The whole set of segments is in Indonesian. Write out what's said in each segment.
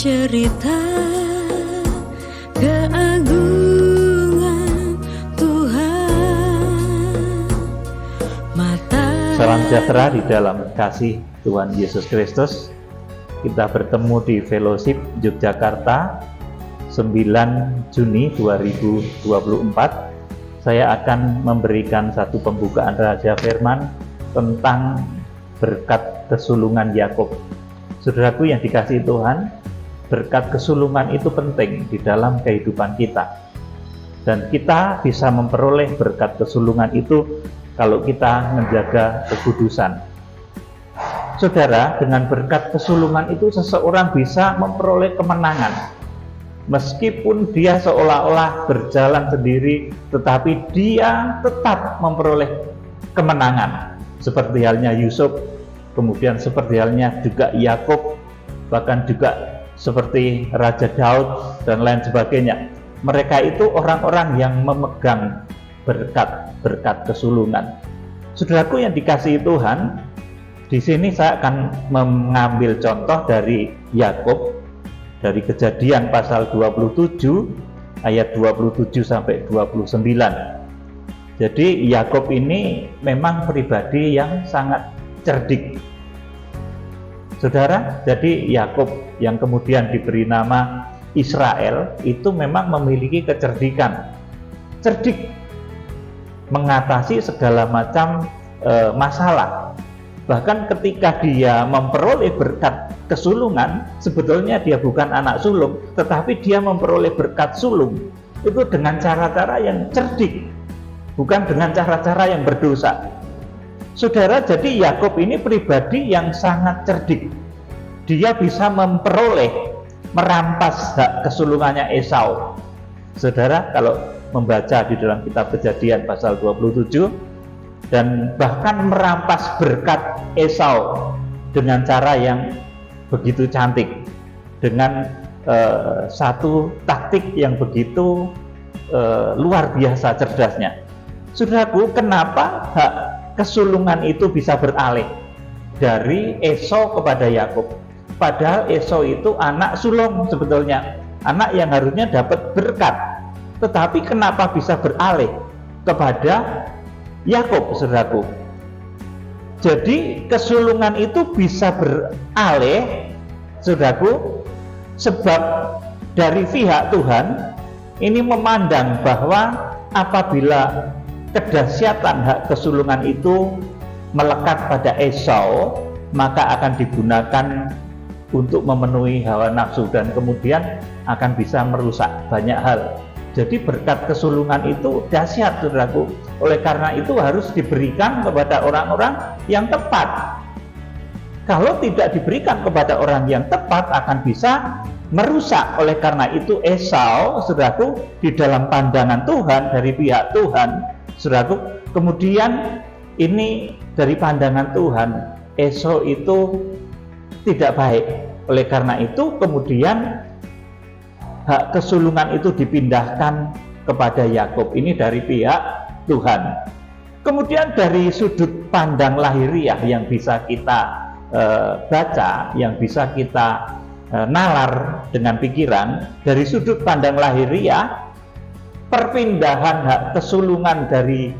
cerita keagungan Tuhan. Salam sejahtera di dalam kasih Tuhan Yesus Kristus. Kita bertemu di Fellowship Yogyakarta 9 Juni 2024. Saya akan memberikan satu pembukaan rahasia firman tentang berkat kesulungan Yakub. Saudaraku yang dikasihi Tuhan, berkat kesulungan itu penting di dalam kehidupan kita. Dan kita bisa memperoleh berkat kesulungan itu kalau kita menjaga kekudusan. Saudara, dengan berkat kesulungan itu seseorang bisa memperoleh kemenangan. Meskipun dia seolah-olah berjalan sendiri, tetapi dia tetap memperoleh kemenangan. Seperti halnya Yusuf, kemudian seperti halnya juga Yakub, bahkan juga seperti Raja Daud dan lain sebagainya. Mereka itu orang-orang yang memegang berkat kesulungan. Saudaraku yang dikasihi Tuhan, di sini saya akan mengambil contoh dari Yakub, dari Kejadian pasal 27 ayat 27 sampai 29. Jadi Yakub ini memang pribadi yang sangat cerdik. Saudara, jadi Yakub yang kemudian diberi nama Israel itu memang memiliki kecerdikan. Cerdik mengatasi segala macam masalah. Bahkan ketika dia memperoleh berkat kesulungan, sebetulnya dia bukan anak sulung, tetapi dia memperoleh berkat sulung. Itu dengan cara-cara yang cerdik, bukan dengan cara-cara yang berdosa. Saudara, jadi Yakub ini pribadi yang sangat cerdik. Dia bisa merampas hak kesulungannya Esau. Saudara, kalau membaca di dalam kitab Kejadian pasal 27, dan bahkan merampas berkat Esau dengan cara yang begitu cantik, dengan satu taktik yang begitu luar biasa cerdasnya. Saudaraku, kenapa hak kesulungan itu bisa beralih dari Esau kepada Yakub? Padahal Esau itu anak sulung sebetulnya, anak yang harusnya dapat berkat. Tetapi kenapa bisa beralih kepada Yakub, saudaraku? Jadi kesulungan itu bisa beralih, saudaraku, sebab dari pihak Tuhan ini memandang bahwa apabila kedahsyatan hak kesulungan itu melekat pada Esau, maka akan digunakan untuk memenuhi hawa nafsu dan kemudian akan bisa merusak banyak hal. Jadi berkat kesulungan itu dahsyat, saudaraku. Oleh karena itu harus diberikan kepada orang-orang yang tepat. Kalau tidak diberikan kepada orang yang tepat akan bisa merusak. Oleh karena itu Esau, saudaraku, di dalam pandangan Tuhan, dari pihak Tuhan, saudaraku, kemudian ini dari pandangan Tuhan, Esau itu tidak baik. Oleh karena itu kemudian hak kesulungan itu dipindahkan kepada Yakub. Ini dari pihak Tuhan. Kemudian dari sudut pandang lahiriah yang bisa kita baca, yang bisa kita nalar dengan pikiran, dari sudut pandang lahiriah, perpindahan hak kesulungan dari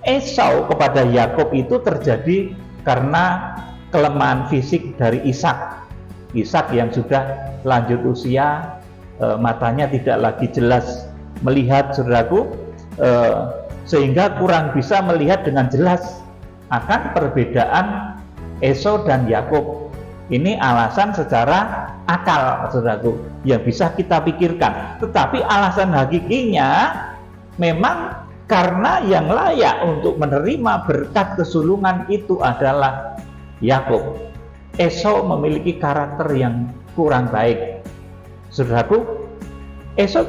Esau kepada Yakub itu terjadi karena kelemahan fisik dari Ishak. Ishak yang sudah lanjut usia, matanya tidak lagi jelas melihat, saudaraku, sehingga kurang bisa melihat dengan jelas akan perbedaan Esau dan Yakub. Ini alasan secara akal, saudaraku, yang bisa kita pikirkan. Tetapi alasan hakikinya memang karena yang layak untuk menerima berkat kesulungan itu adalah Yakub. Esau memiliki karakter yang kurang baik. Saudaraku, Esau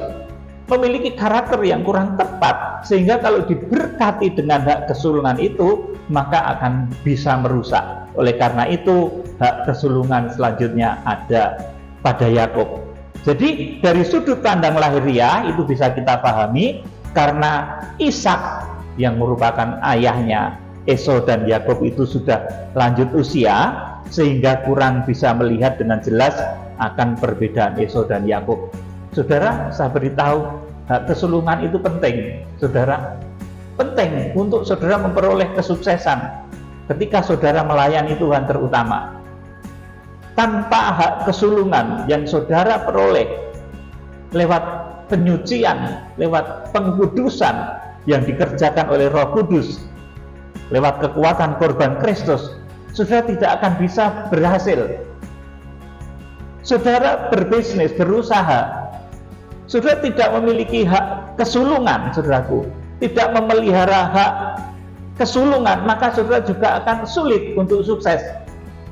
memiliki karakter yang kurang tepat, sehingga kalau diberkati dengan hak kesulungan itu, maka akan bisa merusak. Oleh karena itu, hak kesulungan selanjutnya ada pada Yakub. Jadi dari sudut pandang lahiriah itu bisa kita pahami, karena Ishak yang merupakan ayahnya Esau dan Yakub itu sudah lanjut usia, sehingga kurang bisa melihat dengan jelas akan perbedaan Esau dan Yakub. Saudara, saya beritahu, hak kesulungan itu penting. Saudara, penting untuk saudara memperoleh kesuksesan ketika saudara melayani Tuhan terutama. Tanpa hak kesulungan yang saudara peroleh lewat penyucian, lewat pengkudusan yang dikerjakan oleh Roh Kudus, lewat kekuatan korban Kristus, saudara tidak akan bisa berhasil. Saudara berbisnis, berusaha, saudara tidak memiliki hak kesulungan, saudaraku, tidak memelihara hak kesulungan, maka saudara juga akan sulit untuk sukses.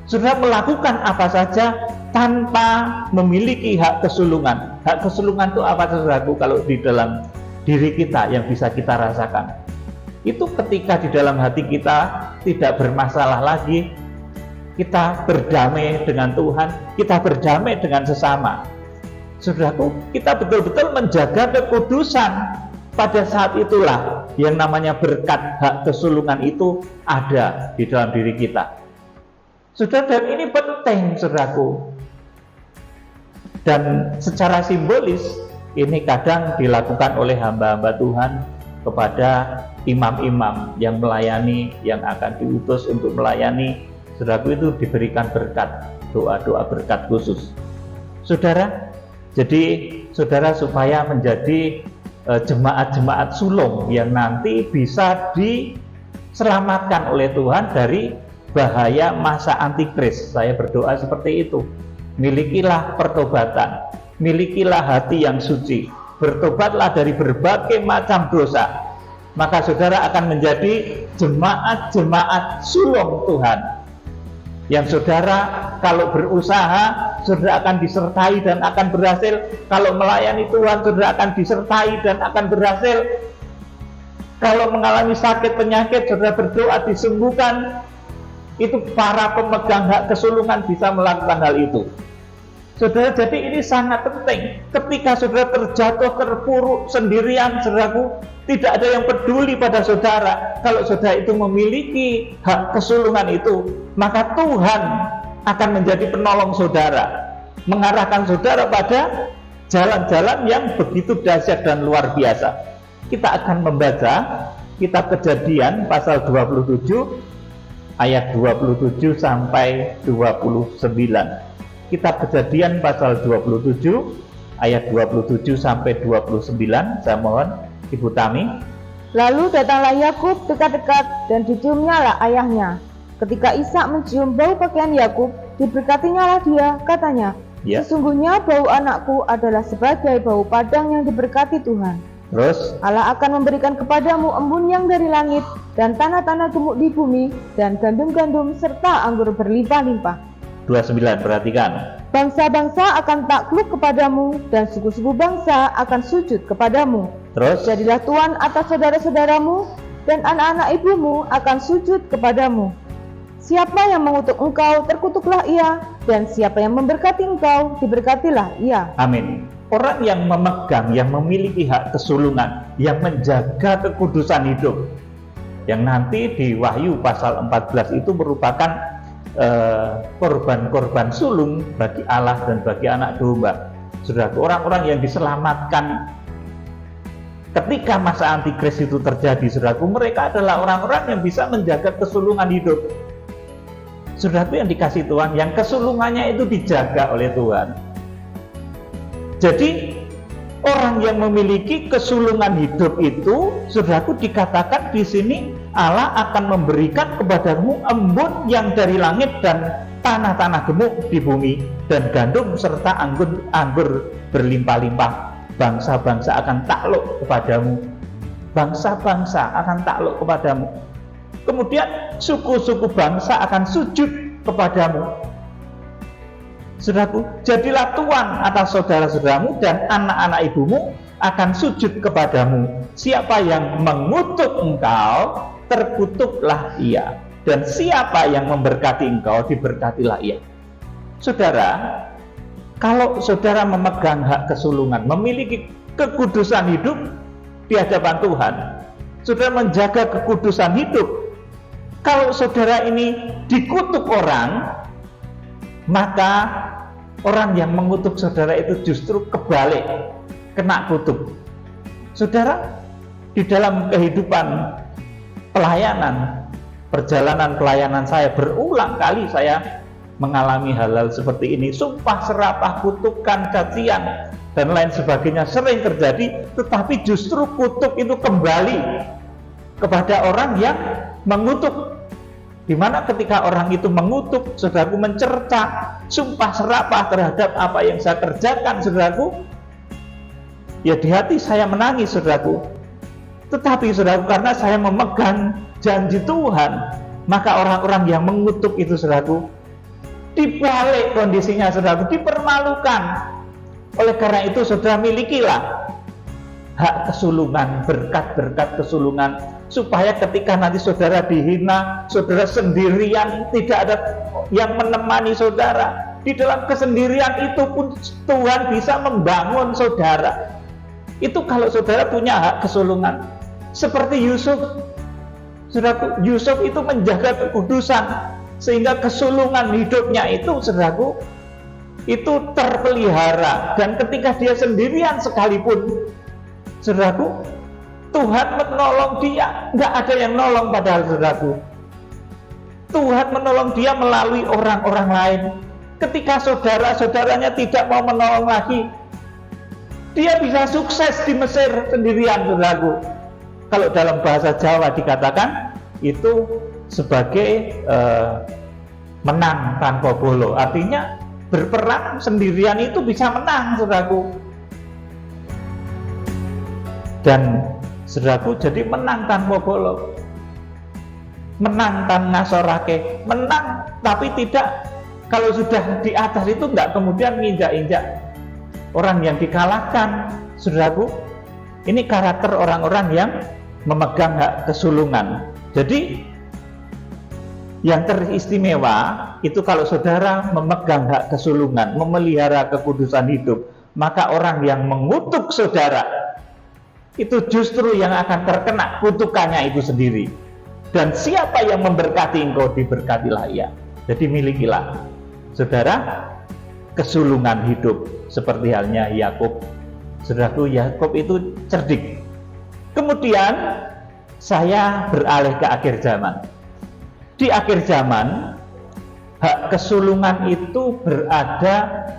Saudara melakukan apa saja tanpa memiliki hak kesulungan. Hak kesulungan itu apa, saudaraku? Kalau di dalam diri kita yang bisa kita rasakan, itu ketika di dalam hati kita tidak bermasalah lagi, kita berdamai dengan Tuhan, kita berdamai dengan sesama. Saudaraku, kita betul-betul menjaga kekudusan. Pada saat itulah yang namanya berkat hak kesulungan itu ada di dalam diri kita. Saudara, dan ini penting, saudaraku. Dan secara simbolis ini kadang dilakukan oleh hamba-hamba Tuhan kepada imam-imam yang melayani, yang akan diutus untuk melayani. Saudaraku, itu diberikan berkat, doa-doa berkat khusus. Saudara, jadi saudara supaya menjadi jemaat-jemaat sulung yang nanti bisa diselamatkan oleh Tuhan dari bahaya masa antikris. Saya berdoa seperti itu. Milikilah pertobatan, milikilah hati yang suci, bertobatlah dari berbagai macam dosa, maka saudara akan menjadi jemaat-jemaat sulung Tuhan. Yang saudara kalau berusaha, saudara akan disertai dan akan berhasil. Kalau melayani Tuhan, saudara akan disertai dan akan berhasil. Kalau mengalami sakit penyakit, saudara berdoa disembuhkan. Itu para pemegang hak kesulungan bisa melakukan hal itu. Saudara, jadi ini sangat penting. Ketika saudara terjatuh terpuruk sendirian, saudaraku, tidak ada yang peduli pada saudara. Kalau saudara itu memiliki hak kesulungan itu, maka Tuhan akan menjadi penolong saudara, mengarahkan saudara pada jalan-jalan yang begitu dahsyat dan luar biasa. Kita akan membaca kitab Kejadian pasal 27 ayat 27 sampai 29. Kitab Kejadian pasal 27 ayat 27 sampai 29. Saya mohon Ibu Tami. Lalu datanglah Yakub dekat-dekat dan diciumnyalah ayahnya. Ketika Ishak mencium bau pakaian Yakub, diberkatinyalah dia, katanya, Ya. Sesungguhnya bau anakku adalah sebagai bau padang yang diberkati Tuhan. Terus Allah akan memberikan kepadamu embun yang dari langit, dan tanah-tanah gemuk di bumi, dan gandum-gandum serta anggur berlimpah-limpah. 29, perhatikan. Bangsa-bangsa akan takluk kepadamu, dan suku-suku bangsa akan sujud kepadamu. Terus Jadilah tuan atas saudara-saudaramu, dan anak-anak ibumu akan sujud kepadamu. Siapa yang mengutuk engkau, terkutuklah ia, dan siapa yang memberkati engkau, diberkatilah ia. amin. Orang yang memegang, yang memiliki hak kesulungan, yang menjaga kekudusan hidup, yang nanti di Wahyu pasal 14 itu merupakan korban-korban sulung bagi Allah dan bagi anak domba. Saudaraku, orang-orang yang diselamatkan ketika masa antikris itu terjadi, saudaraku, mereka adalah orang-orang yang bisa menjaga kesulungan hidup. Saudaraku yang dikasih Tuhan, yang kesulungannya itu dijaga oleh Tuhan. Jadi orang yang memiliki kesulungan hidup itu, saudaraku, dikatakan di sini Allah akan memberikan kepadamu embun yang dari langit dan tanah-tanah gemuk di bumi, dan gandum serta anggur berlimpah-limpah. Bangsa-bangsa akan takluk kepadamu. Bangsa-bangsa akan takluk kepadamu. Kemudian suku-suku bangsa akan sujud kepadamu. Saudaraku, jadilah tuan atas saudara-saudaramu, dan anak-anak ibumu akan sujud kepadamu. Siapa yang mengutuk engkau, terkutuklah ia, dan siapa yang memberkati engkau, diberkatilah ia. Saudara, kalau saudara memegang hak kesulungan, memiliki kekudusan hidup di hadapan Tuhan, saudara menjaga kekudusan hidup. Kalau saudara ini dikutuk orang, maka orang yang mengutuk saudara itu justru kebalik, kena kutuk. Saudara, di dalam kehidupan pelayanan, perjalanan pelayanan saya, berulang kali saya mengalami hal-hal seperti ini. Sumpah serapah, kutukan, cacian, dan lain sebagainya sering terjadi, tetapi justru kutuk itu kembali kepada orang yang mengutuk. Dimana ketika orang itu mengutuk, saudaraku, mencerca, sumpah serapah terhadap apa yang saya kerjakan, saudaraku, ya di hati saya menangis, saudaraku. Tetapi saudaraku, karena saya memegang janji Tuhan, maka orang-orang yang mengutuk itu, saudaraku, dibalik kondisinya, saudaraku, dipermalukan. Oleh karena itu, saudara, milikilah hak kesulungan, berkat-berkat kesulungan, supaya ketika nanti saudara dihina, saudara sendirian, tidak ada yang menemani saudara. Di dalam kesendirian itu pun Tuhan bisa membangun saudara. Itu kalau saudara punya hak kesulungan. Seperti Yusuf, saudaraku, Yusuf itu menjaga kekudusan, sehingga kesulungan hidupnya itu, saudaraku, itu terpelihara. Dan ketika dia sendirian sekalipun, saudaraku, Tuhan menolong dia. Nggak ada yang nolong padahal, saudaraku. Tuhan menolong dia melalui orang-orang lain. Ketika saudara-saudaranya tidak mau menolong lagi, dia bisa sukses di Mesir sendirian, saudaraku. Kalau dalam bahasa Jawa dikatakan itu sebagai menang tanpa bolo. Artinya berperang sendirian itu bisa menang, saudaraku. Dan saudaraku, jadi menang tanpa bolo, menang tan ngasorake, menang tapi tidak, kalau sudah di atas itu enggak kemudian nginjak-injak orang yang dikalahkan, saudaraku. Ini karakter orang-orang yang memegang hak kesulungan. Jadi yang teristimewa itu kalau saudara memegang hak kesulungan, memelihara kekudusan hidup, maka orang yang mengutuk saudara itu justru yang akan terkena kutukannya itu sendiri. Dan siapa yang memberkati engkau, diberkatilah ia. Jadi milikilah, saudara, kesulungan hidup, seperti halnya Yakub. Saudaraku, Yakub itu cerdik. Kemudian saya beralih ke akhir zaman. Di akhir zaman, hak kesulungan itu berada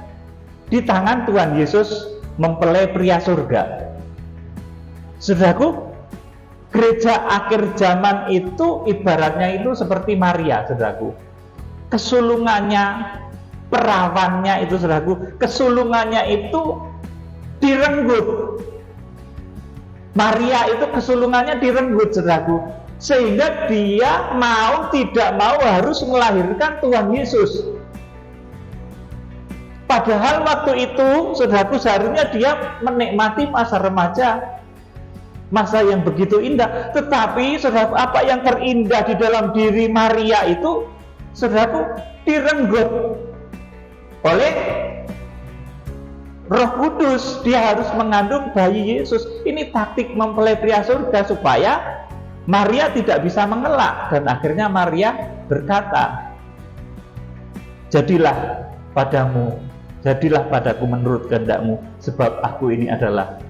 di tangan Tuhan Yesus mempelai pria surga. Saudaraku, gereja akhir zaman itu ibaratnya itu seperti Maria, saudaraku. Kesulungannya, perawannya itu, saudaraku, kesulungannya itu direnggut. Maria itu kesulungannya direnggut, saudaraku, sehingga dia mau tidak mau harus melahirkan Tuhan Yesus. Padahal waktu itu, saudaraku, seharusnya dia menikmati masa remaja, masa yang begitu indah. Tetapi saudaraku, apa yang terindah di dalam diri Maria itu, saudaraku, direnggut oleh Roh Kudus. Dia harus mengandung bayi Yesus. Ini taktik mempelai pria surga supaya Maria tidak bisa mengelak. Dan akhirnya Maria berkata, jadilah padamu, jadilah padaku menurut kehendakmu, sebab aku ini adalah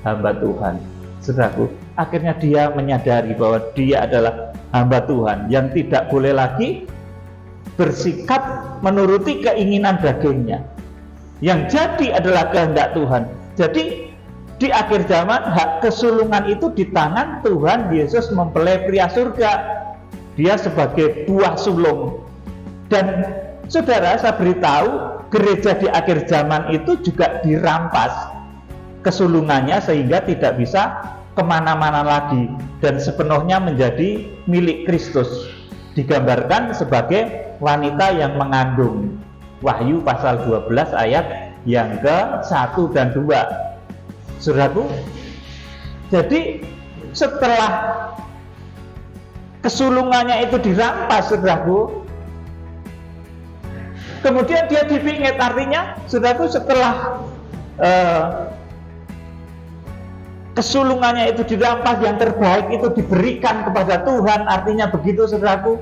hamba Tuhan. Saudaraku, akhirnya dia menyadari bahwa dia adalah hamba Tuhan yang tidak boleh lagi bersikap menuruti keinginan dagingnya. Yang jadi adalah kehendak Tuhan. Jadi di akhir zaman, hak kesulungan itu di tangan Tuhan Yesus mempelai pria surga. Dia sebagai buah sulung. Dan saudara, saya beritahu, gereja di akhir zaman itu juga dirampas kesulungannya sehingga tidak bisa kemana-mana lagi dan sepenuhnya menjadi milik Kristus. Digambarkan sebagai wanita yang mengandung. Wahyu pasal 12 ayat yang ke-1 dan 2. Saudaraku, jadi setelah kesulungannya itu dirampas, saudaraku, kemudian dia dipingit. Artinya, saudaraku, setelah kesulungannya itu dirampas, yang terbaik itu diberikan kepada Tuhan. Artinya begitu, saudaraku.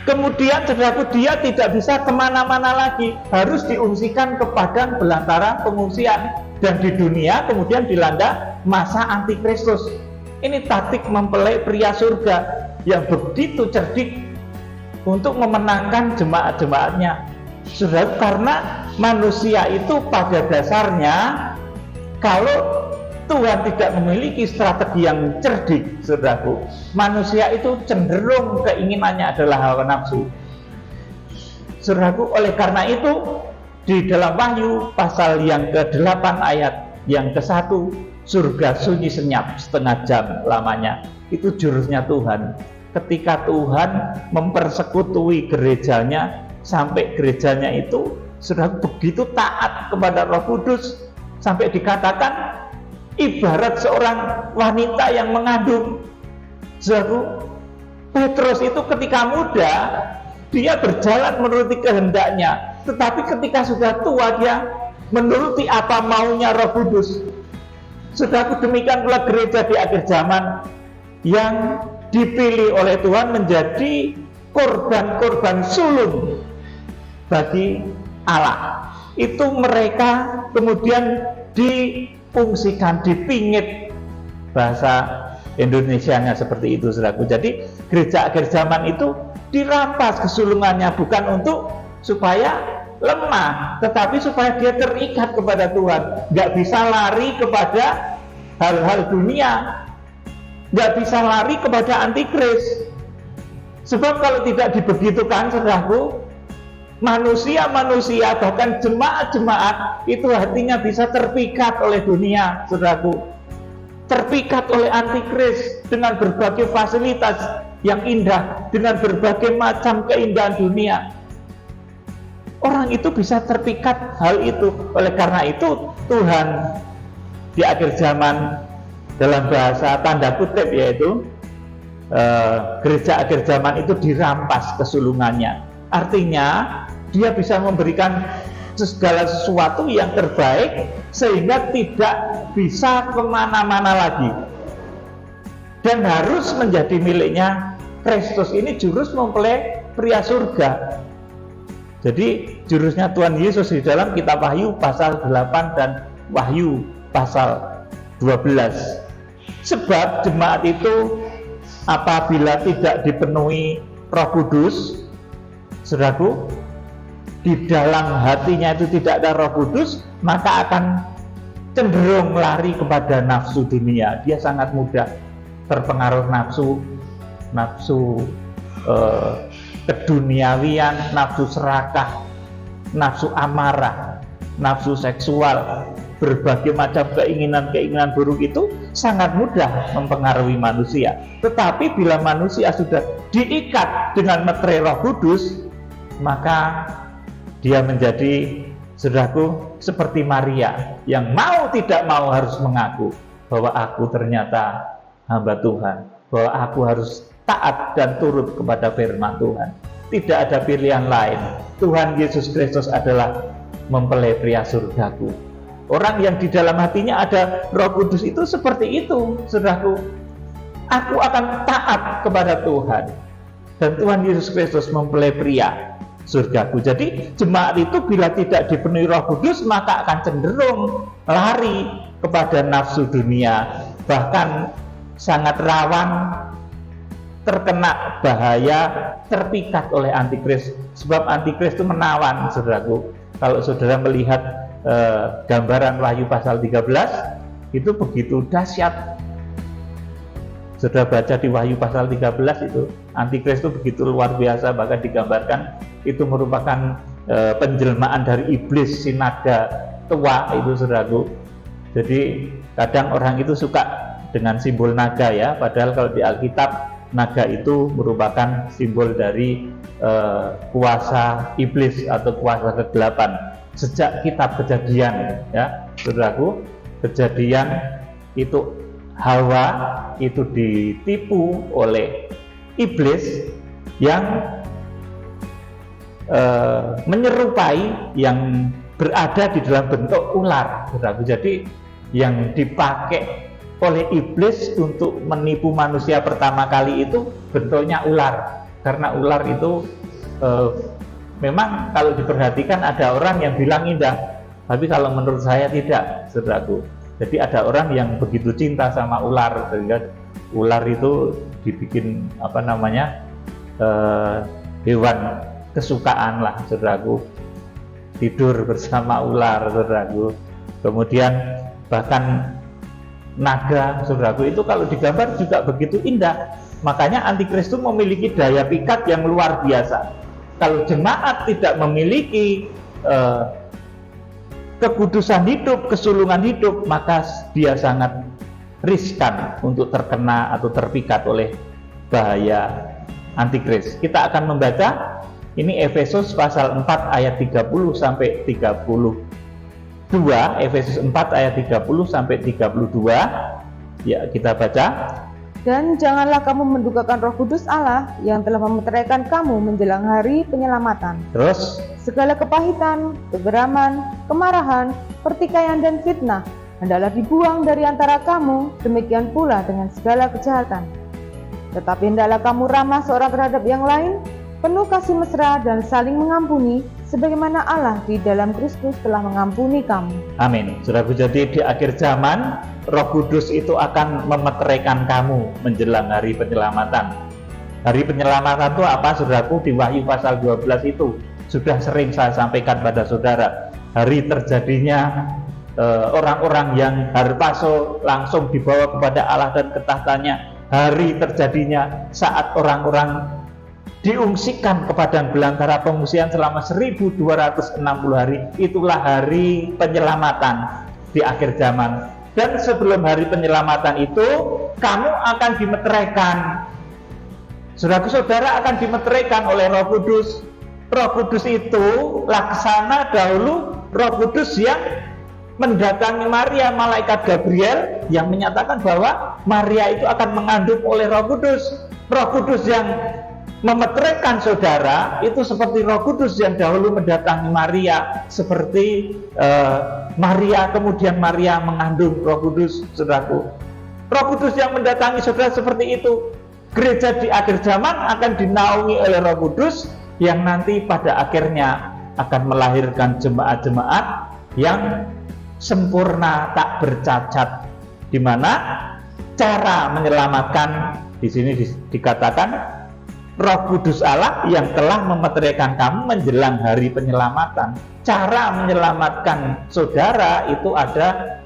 Kemudian saudaraku, dia tidak bisa kemana-mana lagi, harus diungsikan ke padang belantara pengungsian. Dan di dunia kemudian dilanda masa antikristus. Ini taktik mempelai pria surga yang begitu cerdik untuk memenangkan jemaat-jemaatnya. Saudara, karena manusia itu pada dasarnya, kalau Tuhan tidak memiliki strategi yang cerdik, saudaraku, manusia itu cenderung keinginannya adalah hawa nafsu. Saudaraku, oleh karena itu di dalam Wahyu pasal yang ke-8 ayat yang ke-1, surga sunyi senyap setengah jam lamanya. Itu jurusnya Tuhan. Ketika Tuhan mempersekutuai gerejanya, sampai gerejanya itu sudah begitu taat kepada Roh Kudus, sampai dikatakan ibarat seorang wanita yang mengandung. Saudaraku, Petrus itu ketika muda dia berjalan menuruti kehendaknya, tetapi ketika sudah tua dia menuruti apa maunya Roh Kudus. Saudaraku, demikian pula gereja di akhir zaman yang dipilih oleh Tuhan menjadi korban-korban sulung bagi Allah. Itu mereka kemudian difungsikan, dipingit, bahasa Indonesianya seperti itu, saudaraku. Jadi gereja akhir zaman itu dirampas kesulungannya, bukan untuk supaya lemah, tetapi supaya dia terikat kepada Tuhan, nggak bisa lari kepada hal-hal dunia, nggak bisa lari kepada antikris. Sebab kalau tidak dibegitukan, saudaraku, manusia-manusia bahkan jemaat-jemaat itu hatinya bisa terpikat oleh dunia, saudaraku, terpikat oleh antikris dengan berbagai fasilitas yang indah, dengan berbagai macam keindahan dunia. Orang itu bisa terpikat hal itu. Oleh karena itu Tuhan di akhir zaman, dalam bahasa tanda kutip yaitu gereja akhir zaman itu dirampas kesulungannya. Artinya dia bisa memberikan segala sesuatu yang terbaik sehingga tidak bisa kemana-mana lagi, dan harus menjadi miliknya Kristus. Ini jurus mempelai pria surga. Jadi jurusnya Tuhan Yesus di dalam kitab Wahyu pasal 8 dan Wahyu pasal 12. Sebab jemaat itu apabila tidak dipenuhi Roh Kudus, saudaraku, di dalam hatinya itu tidak ada Roh Kudus, maka akan cenderung lari kepada nafsu dunia. Dia sangat mudah terpengaruh nafsu keduniawian, nafsu serakah, nafsu amarah, nafsu seksual, berbagai macam keinginan-keinginan buruk itu sangat mudah mempengaruhi manusia. Tetapi bila manusia sudah diikat dengan meterai Roh Kudus, maka dia menjadi, saudaraku, seperti Maria yang mau tidak mau harus mengaku bahwa aku ternyata hamba Tuhan, bahwa aku harus taat dan turut kepada firman Tuhan. Tidak ada pilihan lain. Tuhan Yesus Kristus adalah mempelai pria surgaku. Orang yang di dalam hatinya ada Roh Kudus itu seperti itu, saudaraku. Aku akan taat kepada Tuhan, dan Tuhan Yesus Kristus mempelai pria surgaku. Jadi jemaat itu bila tidak dipenuhi Roh Kudus, maka akan cenderung lari kepada nafsu dunia, bahkan sangat rawan terkena bahaya terpikat oleh antikris. Sebab antikris itu menawan, saudaraku. Kalau saudara melihat gambaran Wahyu pasal 13, itu begitu dahsyat. Saudara baca di Wahyu pasal 13 itu, antikris itu begitu luar biasa, bahkan digambarkan itu merupakan penjelmaan dari iblis, si naga tua itu, saudaraku. Jadi kadang orang itu suka dengan simbol naga ya, padahal kalau di Alkitab naga itu merupakan simbol dari kuasa iblis atau kuasa kegelapan. Sejak kitab Kejadian ya, saudaraku, Kejadian itu Hawa itu ditipu oleh iblis yang menyerupai, yang berada di dalam bentuk ular, saudaraku. Jadi yang dipakai oleh iblis untuk menipu manusia pertama kali itu bentuknya ular. karena ular itu memang kalau diperhatikan ada orang yang bilang indah, tapi kalau menurut saya tidak, saudaraku. Jadi ada orang yang begitu cinta sama ular sehingga ular itu dibikin hewan kesukaan lah, saudaraku. Tidur bersama ular, saudaraku. Kemudian bahkan naga, saudaraku, itu kalau digambar juga begitu indah. Makanya Antikristus memiliki daya pikat yang luar biasa. Kalau jemaat tidak memiliki kekudusan hidup, kesulungan hidup, maka dia sangat riskan untuk terkena atau terpikat oleh bahaya Antikris. Kita akan membaca ini Efesus pasal 4 ayat 30 sampai 32. Efesus 4 ayat 30 sampai 32. Ya, kita baca. Dan janganlah kamu mendukakan Roh Kudus Allah yang telah memeteraikan kamu menjelang hari penyelamatan. Terus, segala kepahitan, kegeraman, kemarahan, pertikaian dan fitnah hendaklah dibuang dari antara kamu, demikian pula dengan segala kejahatan. Tetapi hendaklah kamu ramah seorang terhadap yang lain, penuh kasih mesra dan saling mengampuni, sebagaimana Allah di dalam Kristus telah mengampuni kamu. Amin. Saudaraku, jadi di akhir zaman Roh Kudus itu akan memeteraikan kamu menjelang hari penyelamatan. Hari penyelamatan itu apa, saudaraku? Di Wahyu pasal 12 itu sudah sering saya sampaikan pada saudara. Hari terjadinya orang-orang yang harpaso langsung dibawa kepada Allah dan ketahtanya. Hari terjadinya saat orang-orang diungsikan ke padang belantara pengungsian selama 1260 hari. Itulah hari penyelamatan di akhir zaman. Dan sebelum hari penyelamatan itu, kamu akan dimeteraikan. Saudara-saudara akan dimeteraikan oleh Roh Kudus. Roh Kudus itu laksana dahulu Roh Kudus yang mendatangi Maria, malaikat Gabriel yang menyatakan bahwa Maria itu akan mengandung oleh Roh Kudus. Roh Kudus yang memeteraikan saudara itu seperti Roh Kudus yang dahulu mendatangi Maria, seperti Maria, kemudian Maria mengandung Roh Kudus, saudaraku. Roh Kudus yang mendatangi saudara seperti itu. Gereja di akhir zaman akan dinaungi oleh Roh Kudus yang nanti pada akhirnya akan melahirkan jemaat-jemaat yang sempurna, tak bercacat, di mana cara menyelamatkan di sini dikatakan Roh Kudus Allah yang telah memeteraikan kamu menjelang hari penyelamatan. Cara menyelamatkan saudara itu ada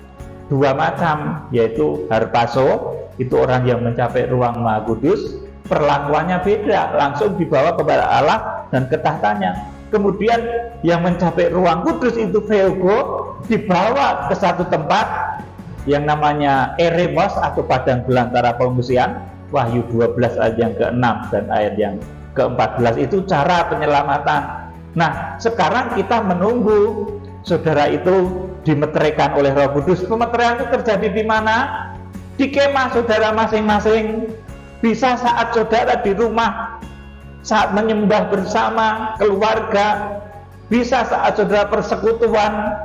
dua macam, yaitu harpaso, itu orang yang mencapai ruang Maha Kudus, perlakuannya beda, langsung dibawa kepada Allah dan ketahtanya. Kemudian yang mencapai ruang kudus itu Theogo, dibawa ke satu tempat yang namanya Eremos atau padang belantara pengungsian. Wahyu 12 ayat yang ke-6 dan ayat yang ke-14 itu cara penyelamatan. Nah, sekarang kita menunggu saudara itu dimeteraikan oleh Roh Kudus. Pemeteraian itu terjadi di mana? Di kemah saudara masing-masing. Bisa saat saudara di rumah, saat menyembah bersama keluarga, bisa saat saudara persekutuan,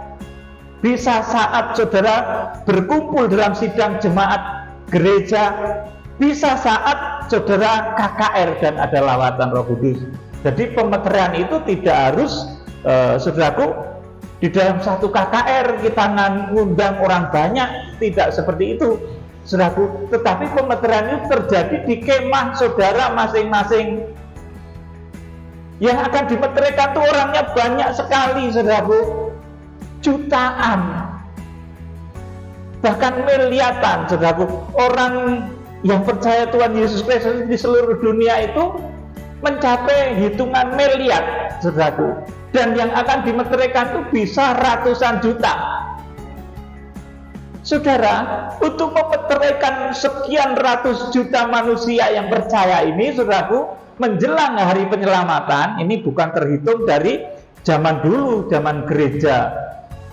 bisa saat saudara berkumpul dalam sidang jemaat gereja, bisa saat saudara KKR dan ada lawatan Roh Kudus. Jadi pemeteraian itu tidak harus saudaraku di dalam satu KKR kita ngundang orang banyak, tidak seperti itu saudaraku. Tetapi pemeteraian itu terjadi di kemah saudara masing-masing. Yang akan dimeteraikan itu orangnya banyak sekali saudaraku, jutaan, bahkan miliatan saudaraku. Orang yang percaya Tuhan Yesus Kristus di seluruh dunia itu mencapai hitungan miliar saudaraku, dan yang akan dimeteraikan itu bisa ratusan juta. Saudara, untuk memeteraikan sekian ratus juta manusia yang percaya ini saudaraku, menjelang hari penyelamatan, ini bukan terhitung dari zaman dulu, zaman gereja,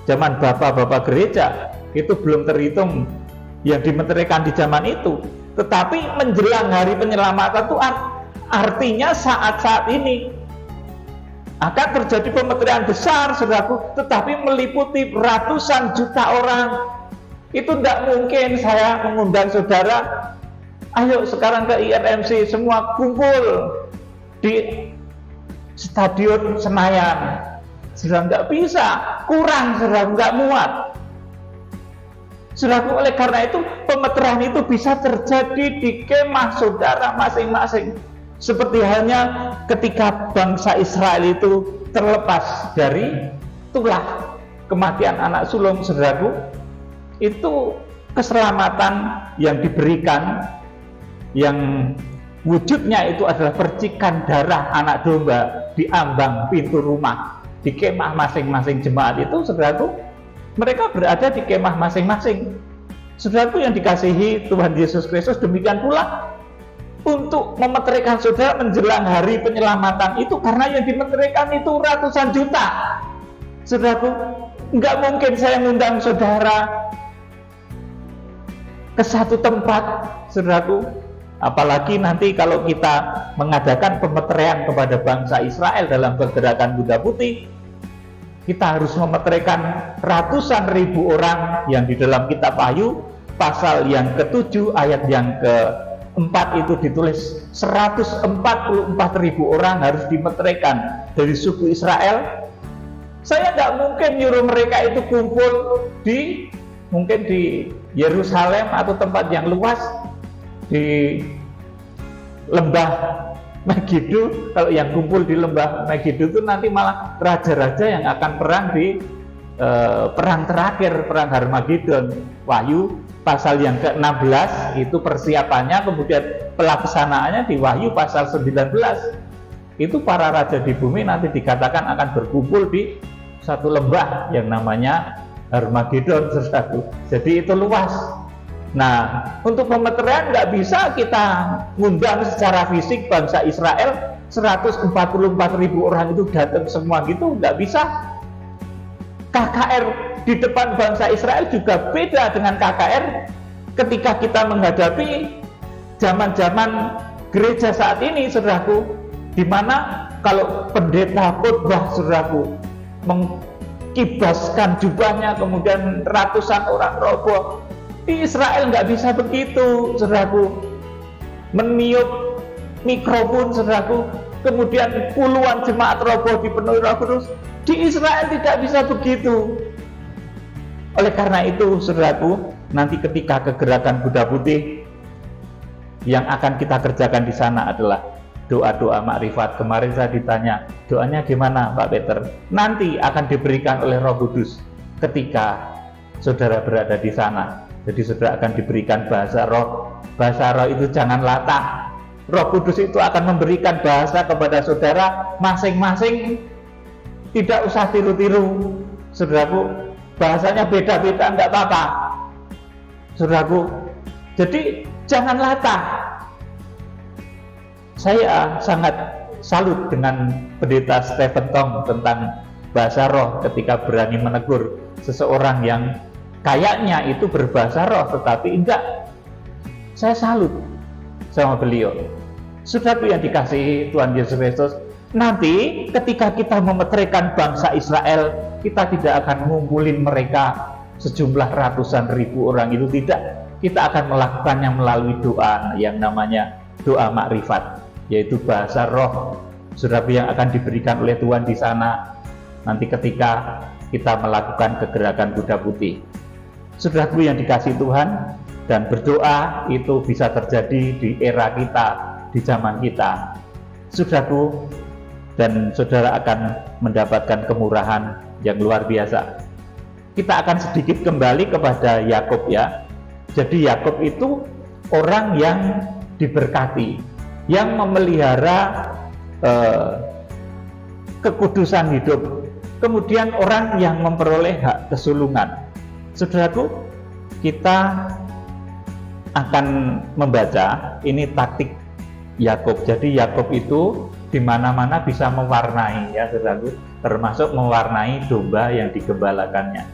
zaman bapak-bapak gereja, itu belum terhitung yang dimeteraikan di zaman itu. Tetapi menjelang hari penyelamatan itu artinya saat-saat ini akan terjadi pemeteraian besar saudaraku, tetapi meliputi ratusan juta orang. Itu tidak mungkin saya mengundang saudara, ayo sekarang ke IRMC semua kumpul, di Stadion Senayan. Saudara, nggak bisa, kurang, saudara, nggak muat. Saudara, oleh karena itu pemeteran itu bisa terjadi di kemah saudara masing-masing. Seperti halnya ketika bangsa Israel itu terlepas dari tulah kematian anak sulung, saudaraku, itu keselamatan yang diberikan, yang wujudnya itu adalah percikan darah anak domba di ambang pintu rumah. Di kemah masing-masing jemaat itu, saudaraku, mereka berada di kemah masing-masing. Saudaraku yang dikasihi Tuhan Yesus Kristus, demikian pula untuk memeterikan saudara menjelang hari penyelamatan itu, karena yang dimeterikan itu ratusan juta. Saudaraku, nggak mungkin saya mengundang saudara ke satu tempat, saudaraku. Apalagi nanti kalau kita mengadakan pemeterian kepada bangsa Israel dalam pergerakan Kuda Putih, kita harus memeterikan ratusan ribu orang yang di dalam kitab Wahyu pasal yang ke-7 ayat yang ke-4 itu ditulis 144.000 orang harus dimeterikan dari suku Israel. Saya tidak mungkin nyuruh mereka itu kumpul mungkin di Yerusalem atau tempat yang luas, di lembah Megiddo. Kalau yang kumpul di lembah Megiddo itu nanti malah raja-raja yang akan perang di perang terakhir, perang Harmagedon. Wahyu pasal yang ke-16 itu persiapannya, kemudian pelaksanaannya di Wahyu pasal 19. Itu para raja di bumi nanti dikatakan akan berkumpul di satu lembah yang namanya Harmagedon, saudaraku. Jadi itu luas. Nah, untuk pemeterian nggak bisa kita ngundang secara fisik bangsa Israel 144.000 orang itu datang semua gitu, nggak bisa. KKR di depan bangsa Israel juga beda dengan KKR ketika kita menghadapi zaman-zaman gereja saat ini, saudaraku, di mana kalau pendeta khotbah, saudaraku, mengkibaskan jubahnya kemudian ratusan orang roboh. Di Israel nggak bisa begitu, saudaraku. Meniup mikrofon, saudaraku, kemudian puluhan jemaat roboh dipenuhi Roh Kudus. Di Israel tidak bisa begitu. Oleh karena itu, saudaraku, nanti ketika kegerakan Kuda Putih, yang akan kita kerjakan di sana adalah doa-doa makrifat. Kemarin saya ditanya, doanya gimana Pak Peter? Nanti akan diberikan oleh Roh Kudus ketika saudara berada di sana. Jadi saudara akan diberikan bahasa roh. Bahasa roh itu jangan latah. Roh Kudus itu akan memberikan bahasa kepada saudara masing-masing. Tidak usah tiru-tiru, saudaraku. Bahasanya beda-beda, enggak apa-apa, saudaraku. Jadi jangan latah. Saya sangat salut dengan pendeta Stephen Tong tentang bahasa roh ketika berani menegur seseorang yang kayaknya itu berbahasa roh tetapi enggak. Saya salut sama beliau. Saudaraku yang dikasihi Tuhan Yesus Kristus, nanti ketika kita memeterikan bangsa Israel, kita tidak akan ngumpulin mereka sejumlah ratusan ribu orang, itu tidak. Kita akan melakukannya melalui doa yang namanya doa makrifat, yaitu bahasa roh, saudaraku, yang akan diberikan oleh Tuhan di sana nanti ketika kita melakukan kegerakan Kuda Putih. Saudaraku yang dikasihi Tuhan, dan berdoa itu bisa terjadi di era kita, di zaman kita, saudaraku, dan saudara akan mendapatkan kemurahan yang luar biasa. Kita akan sedikit kembali kepada Yakub, ya. Jadi Yakub itu orang yang diberkati, yang memelihara kekudusan hidup, kemudian orang yang memperoleh hak kesulungan. Saudaraku, kita akan membaca ini taktik Yakub. Jadi Yakub itu di mana-mana bisa mewarnai, ya saudaraku, termasuk mewarnai domba yang digembalakannya.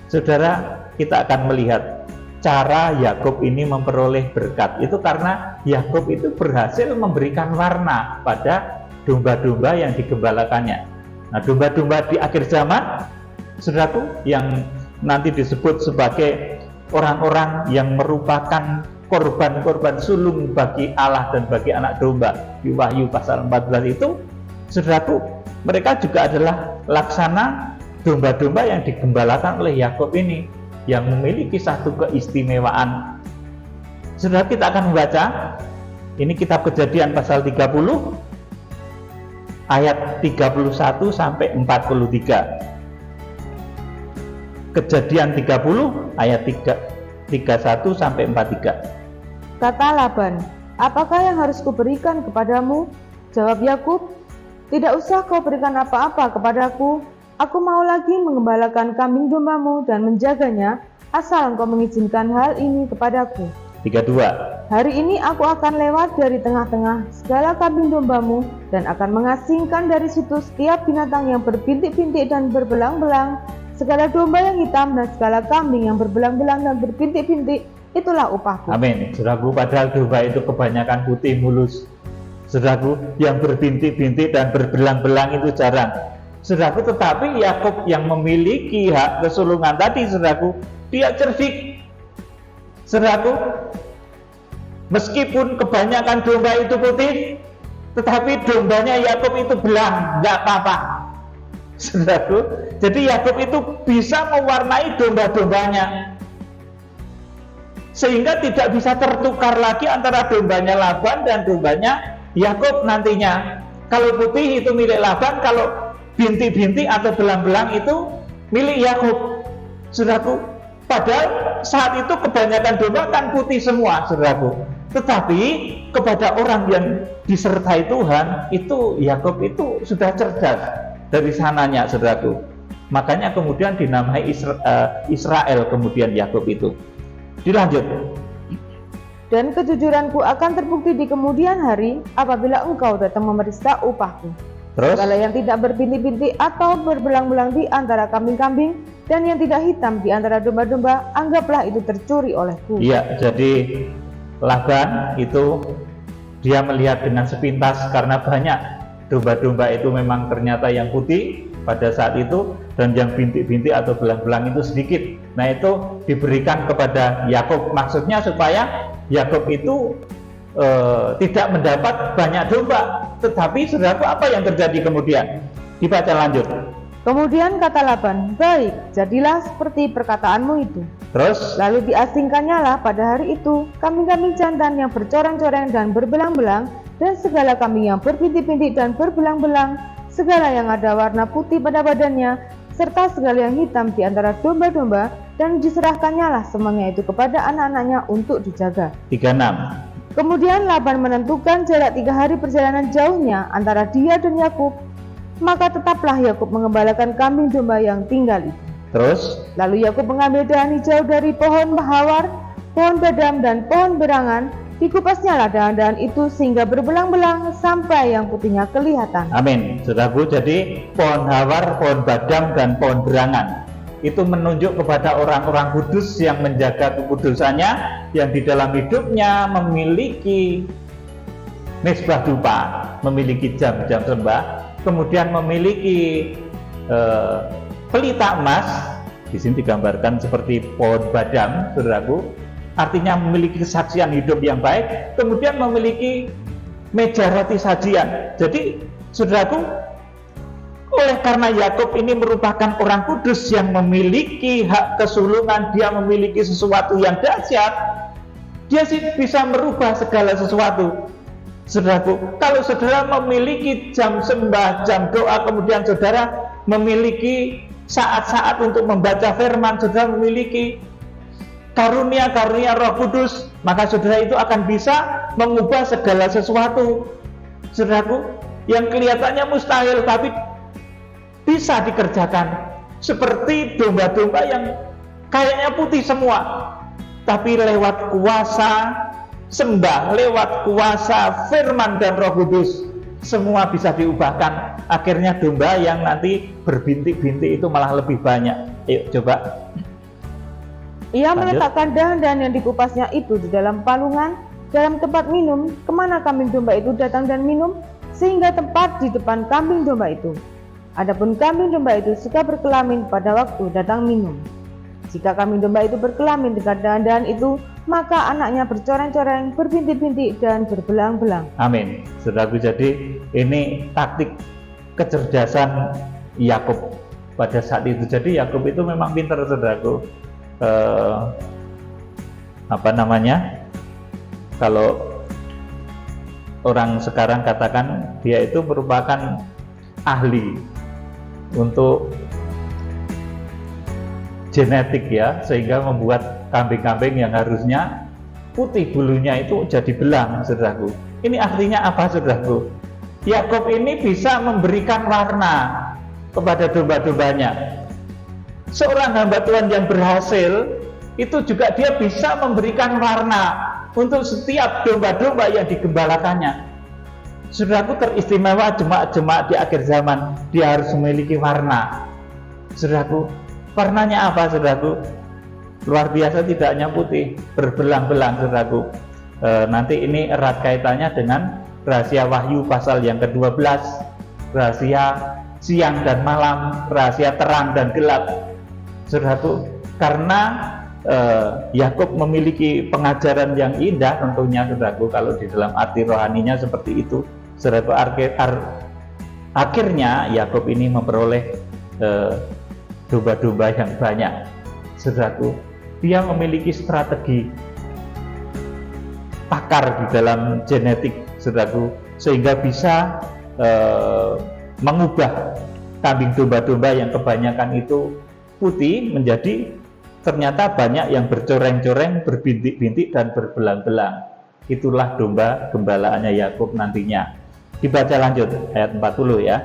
Saudara, kita akan melihat cara Yakub ini memperoleh berkat. Itu karena Yakub itu berhasil memberikan warna pada domba-domba yang digembalakannya. Nah, domba-domba di akhir zaman, saudaraku, yang nanti disebut sebagai orang-orang yang merupakan korban-korban sulung bagi Allah dan bagi anak domba di Wahyu pasal 14 itu, saudaraku, mereka juga adalah laksana domba-domba yang digembalakan oleh Yakub ini, yang memiliki satu keistimewaan. Saudara, kita akan membaca ini kitab Kejadian pasal 30 ayat 31 sampai 43. Kejadian 30 ayat 31 sampai 43. Kata Laban, apakah yang harus kuberikan kepadamu? Jawab Yakub, tidak usah kau berikan apa-apa kepadaku. Aku mau lagi mengembalakan kambing dombamu dan menjaganya, asal engkau mengizinkan hal ini kepadaku. 32. Hari ini aku akan lewat dari tengah-tengah segala kambing dombamu dan akan mengasingkan dari situ setiap binatang yang berbintik-bintik dan berbelang-belang, segala domba yang hitam dan segala kambing yang berbelang-belang dan berbintik-bintik. Itulah upahku. Amin. Saudaraku, padahal domba itu kebanyakan putih mulus. Saudaraku, yang berbintik-bintik dan berbelang-belang itu jarang. Saudaraku, tetapi Yakub yang memiliki hak kesulungan tadi, saudaraku, dia cerdik. Saudaraku, meskipun kebanyakan domba itu putih, tetapi dombanya Yakub itu belang, nggak apa-apa. Saudaraku, jadi Yakub itu bisa mewarnai domba-dombanya, sehingga tidak bisa tertukar lagi antara dombanya Laban dan dombanya Yakub nantinya. Kalau putih itu milik Laban, kalau bintik-bintik atau belang-belang itu milik Yakub. Saudaraku, padahal saat itu kebanyakan domba kan putih semua, saudaraku. Tetapi kepada orang yang disertai Tuhan, itu Yakub itu sudah cerdas dari sananya, saudaraku. Makanya kemudian dinamai Israel kemudian Yakub itu. Dilanjut. Dan kejujuranku akan terbukti di kemudian hari apabila engkau datang memeriksa upahku. Terus? Segala yang tidak berbintik-bintik atau berbelang-belang di antara kambing-kambing dan yang tidak hitam di antara domba-domba, anggaplah itu tercuri olehku. Iya, jadi Laban itu dia melihat dengan sepintas karena banyak domba-domba itu memang ternyata yang putih pada saat itu, dan yang bintik-bintik atau belang-belang itu sedikit. Nah, itu diberikan kepada Yakub, maksudnya supaya Yakub itu tidak mendapat banyak domba. Tetapi saudaraku, apa yang terjadi kemudian? Dibaca lanjut. Kemudian kata Laban, baik, jadilah seperti perkataanmu itu. Terus? Lalu diasingkannya lah pada hari itu kambing-kambing jantan yang bercoreng-coreng dan berbelang-belang, dan segala kambing yang berbintik-bintik dan berbelang-belang, segala yang ada warna putih pada badannya, serta segala yang hitam di antara domba-domba, dan diserahkannya lah semuanya itu kepada anak-anaknya untuk dijaga. 36. Kemudian Laban menentukan jarak 3 hari perjalanan jauhnya antara dia dan Yakub. Maka tetaplah Yakub mengembalakan kambing domba yang tinggal itu. Terus? Lalu Yakub mengambil dahan hijau dari pohon mahawar, pohon badam dan pohon berangan. Dikupasnya lah dahan-dahan itu sehingga berbelang-belang sampai yang putihnya kelihatan. Amin. Saudaraku, jadi pohon hawar, pohon badam, dan pohon berangan itu menunjuk kepada orang-orang kudus yang menjaga kekudusannya, yang di dalam hidupnya memiliki mezbah dupa, memiliki jam-jam sembah, kemudian memiliki pelita emas. Di sini digambarkan seperti pohon badam, saudaraku, artinya memiliki kesaksian hidup yang baik, kemudian memiliki meja roti sajian. Jadi, saudaraku, oleh karena Yakub ini merupakan orang kudus yang memiliki hak kesulungan, dia memiliki sesuatu yang dahsyat, dia sih bisa merubah segala sesuatu. Saudaraku, kalau saudara memiliki jam sembah, jam doa, kemudian saudara memiliki saat-saat untuk membaca firman, saudara memiliki karunia-karunia Roh Kudus, maka saudara itu akan bisa mengubah segala sesuatu. Saudaraku, yang kelihatannya mustahil tapi bisa dikerjakan. Seperti domba-domba yang kayaknya putih semua, tapi lewat kuasa sembah, lewat kuasa firman dan Roh Kudus, semua bisa diubahkan. Akhirnya domba yang nanti berbintik-bintik itu malah lebih banyak. Yuk coba. Ia meletakkan dahan-dahan yang dikupasnya itu di dalam palungan, dalam tempat minum, kemana kambing domba itu datang dan minum, sehingga tempat di depan kambing domba itu. Adapun kambing domba itu suka berkelamin pada waktu datang minum. Jika kambing domba itu berkelamin dengan dahan-dahan itu, maka anaknya bercoreng-coreng, berbintik-bintik, dan berbelang-belang. Amin. Saudaraku, jadi ini taktik kecerdasan Yakub pada saat itu. Jadi Yakub itu memang pintar, saudaraku. Kalau orang sekarang katakan dia itu merupakan ahli untuk genetik ya, sehingga membuat kambing-kambing yang harusnya putih bulunya itu jadi belang, saudaraku. Ini artinya apa, saudaraku? Yakub ini bisa memberikan warna kepada domba-dombanya. Seorang hamba Tuhan yang berhasil itu juga dia bisa memberikan warna untuk setiap domba-domba yang digembalakannya. Saudaraku, teristimewa jemaat-jemaat di akhir zaman, dia harus memiliki warna. Saudaraku, warnanya apa, saudaraku? Luar biasa, tidak hanya putih, berbelang-belang, saudaraku. Nanti ini erat kaitannya dengan rahasia Wahyu pasal yang ke-12, rahasia siang dan malam, rahasia terang dan gelap. Saudaraku, karena Yakub memiliki pengajaran yang indah tentunya, saudaraku, kalau di dalam arti rohaninya seperti itu. Saudaraku, akhirnya Yakub ini memperoleh domba-domba yang banyak. Saudaraku, dia memiliki strategi pakar di dalam genetik, saudaraku, sehingga bisa mengubah kambing domba-domba yang kebanyakan itu putih menjadi ternyata banyak yang bercoreng-coreng, berbintik-bintik, dan berbelang-belang. Itulah domba gembalaannya Yakub nantinya. Dibaca lanjut ayat 40 ya.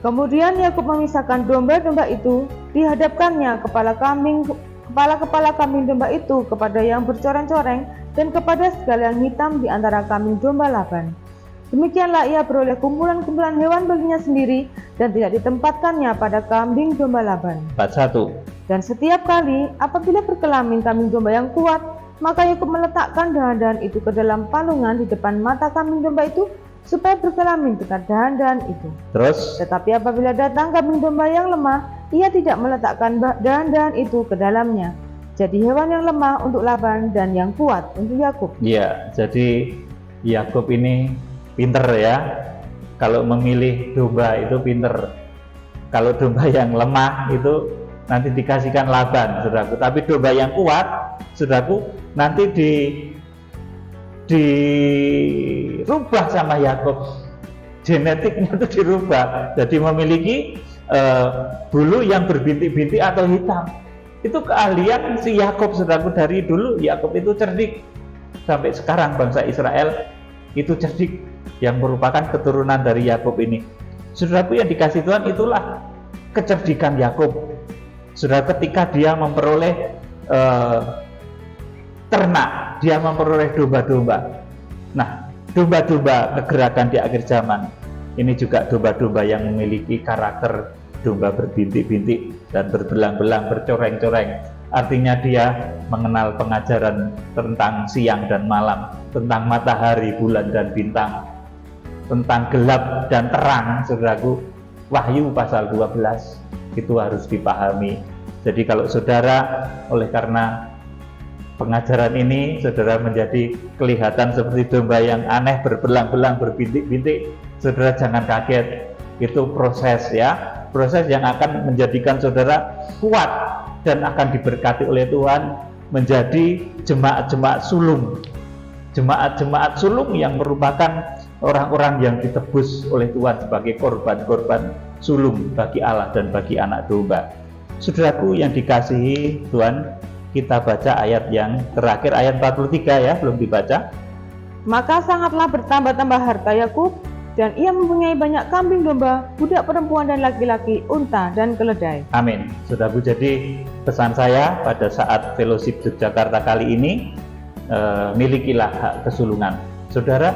Kemudian Yakub memisahkan domba-domba itu, dihadapkannya kepala-kepala kambing domba itu kepada yang bercoreng-coreng dan kepada segala yang hitam di antara kambing domba Laban. Demikianlah ia beroleh kumpulan-kumpulan hewan baginya sendiri dan tidak ditempatkannya pada kambing domba Laban. 41. Dan setiap kali apabila berkelamin kambing domba yang kuat, maka Yakub meletakkan dahan-dahan itu ke dalam palungan di depan mata kambing domba itu, supaya berkelamin dekat dahan-dahan itu. Terus? Tetapi apabila datang kambing domba yang lemah, ia tidak meletakkan dahan-dahan itu ke dalamnya. Jadi hewan yang lemah untuk Laban dan yang kuat untuk Yakub. Iya, jadi Yakub ini pinter ya. Kalau memilih domba itu pinter. Kalau domba yang lemah itu nanti dikasihkan Laban, saudaraku. Tapi domba yang kuat, saudaraku, nanti dirubah sama Yakub. Genetiknya itu dirubah, jadi memiliki bulu yang berbintik-bintik atau hitam. Itu keahlian si Yakub, saudaraku. Dari dulu Yakub itu cerdik, sampai sekarang bangsa Israel itu cerdik, yang merupakan keturunan dari Yakub ini. Saudaraku, yang dikasih Tuhan itulah kecerdikan Yakub. Saudara, ketika dia memperoleh ternak, dia memperoleh domba-domba. Nah, domba-domba kegerakan di akhir zaman ini juga domba-domba yang memiliki karakter domba berbintik-bintik dan berbelang-belang, bercoreng-coreng. Artinya dia mengenal pengajaran tentang siang dan malam, tentang matahari, bulan, dan bintang, tentang gelap dan terang, saudaraku. Wahyu pasal 12 itu harus dipahami. Jadi kalau saudara oleh karena pengajaran ini, saudara menjadi kelihatan seperti domba yang aneh, berbelang-belang, berbintik-bintik, saudara jangan kaget. Itu proses ya, proses yang akan menjadikan saudara kuat dan akan diberkati oleh Tuhan menjadi jemaat-jemaat sulung. Jemaat-jemaat sulung yang merupakan orang-orang yang ditebus oleh Tuhan sebagai korban-korban sulung bagi Allah dan bagi anak domba. Saudaraku yang dikasihi Tuhan, kita baca ayat yang terakhir, ayat 43 ya, belum dibaca. Maka sangatlah bertambah-tambah harta Yakub, dan ia mempunyai banyak kambing domba, budak perempuan dan laki-laki, unta dan keledai. Amin. Saudaraku, jadi pesan saya pada saat fellowship Yogyakarta kali ini, milikilah hak kesulungan. Saudara,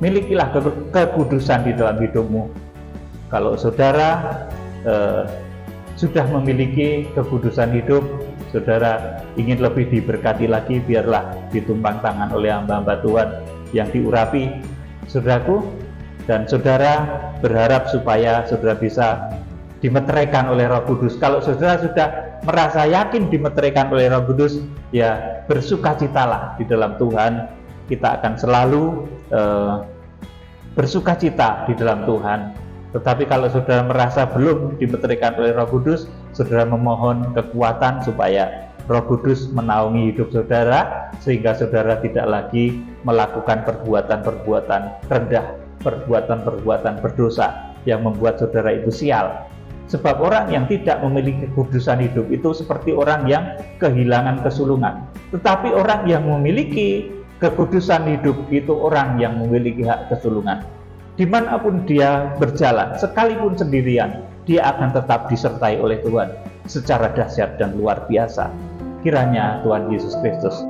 milikilah kekudusan di dalam hidupmu. Kalau saudara sudah memiliki kekudusan hidup, saudara ingin lebih diberkati lagi, biarlah ditumpang tangan oleh hamba-hamba Tuhan yang diurapi, saudaraku. Dan saudara berharap supaya saudara bisa dimeteraikan oleh Roh Kudus. Kalau saudara sudah merasa yakin dimeteraikan oleh Roh Kudus, ya bersukacitalah di dalam Tuhan. Kita akan selalu bersukacita di dalam Tuhan. Tetapi kalau saudara merasa belum dimeteraikan oleh Roh Kudus, saudara memohon kekuatan supaya Roh Kudus menaungi hidup saudara, sehingga saudara tidak lagi melakukan perbuatan-perbuatan rendah, perbuatan-perbuatan berdosa yang membuat saudara itu sial. Sebab orang yang tidak memiliki kekudusan hidup itu seperti orang yang kehilangan kesulungan. Tetapi orang yang memiliki kekudusan hidup itu orang yang memiliki hak kesulungan. Dimanapun dia berjalan, sekalipun sendirian, dia akan tetap disertai oleh Tuhan secara dahsyat dan luar biasa. Kiranya Tuhan Yesus Kristus